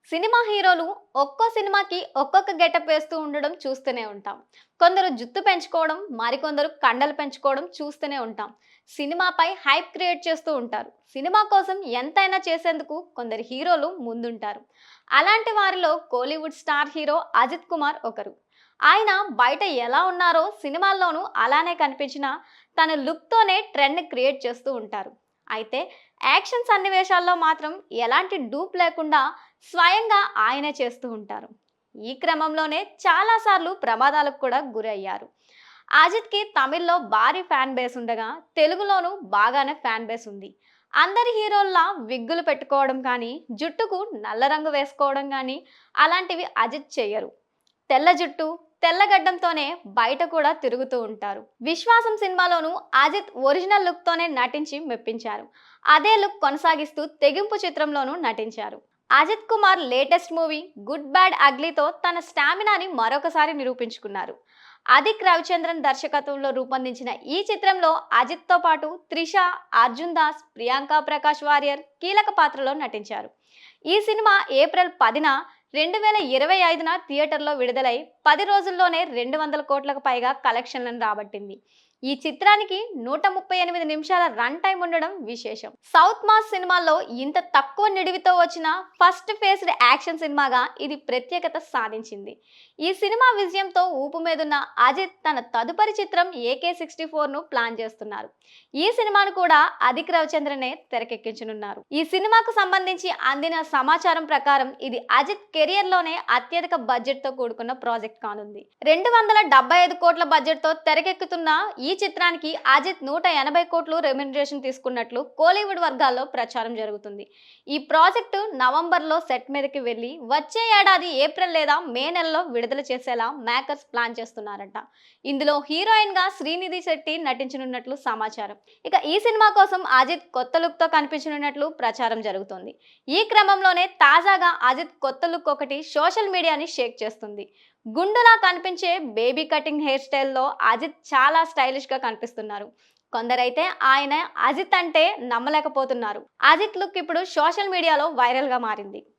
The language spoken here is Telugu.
సినిమా హీరోలు ఒక్కో సినిమాకి ఒక్కొక్క గెటప్ వేస్తూ ఉండడం చూస్తూనే ఉంటాం. కొందరు జుత్తు పెంచుకోవడం, మరికొందరు కండలు పెంచుకోవడం చూస్తూనే ఉంటాం. సినిమాపై హైప్ క్రియేట్ చేస్తూ ఉంటారు. సినిమా కోసం ఎంతైనా చేసేందుకు కొందరు హీరోలు ముందుంటారు. అలాంటి వారిలో కోలీవుడ్ స్టార్ హీరో అజిత్ కుమార్ ఒకరు. ఆయన బయట ఎలా ఉన్నారో సినిమాల్లోనూ అలానే కనిపించినా తన లుక్తోనే ట్రెండ్ క్రియేట్ చేస్తూ ఉంటారు. అయితే యాక్షన్ సన్నివేశాల్లో మాత్రం ఎలాంటి డూప్ లేకుండా స్వయంగా ఆయనే చేస్తూ ఉంటారు. ఈ క్రమంలోనే చాలాసార్లు ప్రమాదాలకు కూడా గురయ్యారు. అజిత్కి తమిళ్లో భారీ ఫ్యాన్ బేస్ ఉండగా తెలుగులోనూ బాగానే ఫ్యాన్ బేస్ ఉంది. అందరి హీరోల్లా విగ్గులు పెట్టుకోవడం కానీ, జుట్టుకు నల్ల రంగు వేసుకోవడం కానీ అలాంటివి అజిత్ చెయ్యరు. తెల్ల జుట్టు, తెల్లగడ్డంతోనే బయట కూడా తిరుగుతూ ఉంటారు. విశ్వాసం సినిమాలోనూ అజిత్ ఒరిజినల్ లుక్ తోనే నటించి మెప్పించారు. అదే లుక్ కొనసాగిస్తూ తెగింపు చిత్రంలోనూ నటించారు. Ajith Kumar latest movie good bad అగ్లీతో తన స్టామినాని మరొకసారి నిరూపించుకున్నారు. అదిక్ రవిచంద్రన్ దర్శకత్వంలో రూపొందించిన ఈ చిత్రంలో అజిత్తో పాటు త్రిష, అర్జున్ దాస్, ప్రియాంక ప్రకాష్ వారియర్ కీలక పాత్రలో నటించారు. ఈ సినిమా ఏప్రిల్ 10న 2025న థియేటర్లో విడుదలై 10 రోజుల్లోనే 200 కోట్లకు పైగా కలెక్షన్లను రాబట్టింది. ఈ చిత్రానికి 138 నిమిషాల రన్ టైం ఉండడం విశేషం. సౌత్ మాస్ సినిమాల్లో ఇంత తక్కువ నిడివితో వచ్చిన ఫస్ట్ ఫేస్డ్ యాక్షన్ సినిమాగా ఇది ప్రత్యేకత సాధించింది. ఈ సినిమా విజయంతో ఊపు మీదున్న అజిత్ తన తదుపరి చిత్రం AK64ను ప్లాన్ చేస్తున్నారు. ఈ సినిమాను కూడా అదిక్ రవిచంద్రనే తెరకెక్కించనున్నారు. ఈ సినిమాకు సంబంధించి అందిన సమాచారం ప్రకారం ఇది అజిత్ కెరియర్ లోనే అత్యధిక బడ్జెట్ తో కూడుకున్న ప్రాజెక్ట్ కానుంది. 275 కోట్ల బడ్జెట్ తో తెరకెక్కుతున్న ఈ చిత్రానికి అజిత్ 180 కోట్లు రెమ్యునరేషన్ తీసుకున్నట్లు కోలీవుడ్ వర్గాల్లో ప్రచారం జరుగుతుంది. ఈ ప్రాజెక్టు నవంబర్లో సెట్ మీదకి వెళ్లి వచ్చే ఏడాది ఏప్రిల్ లేదా మే నెలలో విడుదల చేసేలా మేకర్స్ ప్లాన్ చేస్తున్నారట. ఇందులో హీరోయిన్ గా శ్రీనిధి శెట్టి నటించనున్నట్లు సమాచారం. ఇక ఈ సినిమా కోసం అజిత్ కొత్త లుక్ తో కనిపించనున్నట్లు ప్రచారం జరుగుతోంది. ఈ క్రమంలోనే తాజాగా అజిత్ కొత్త లుక్ ఒకటి సోషల్ మీడియాని షేక్ చేస్తుంది. గుండులా కనిపించే బేబీ కటింగ్ హెయిర్ స్టైల్లో అజిత్ చాలా స్టైలిష్ గా కనిపిస్తున్నారు. కొందరైతే ఆయన అజిత్ అంటే నమ్మలేకపోతున్నారు. అజిత్ లుక్ ఇప్పుడు సోషల్ మీడియాలో వైరల్ గా మారింది.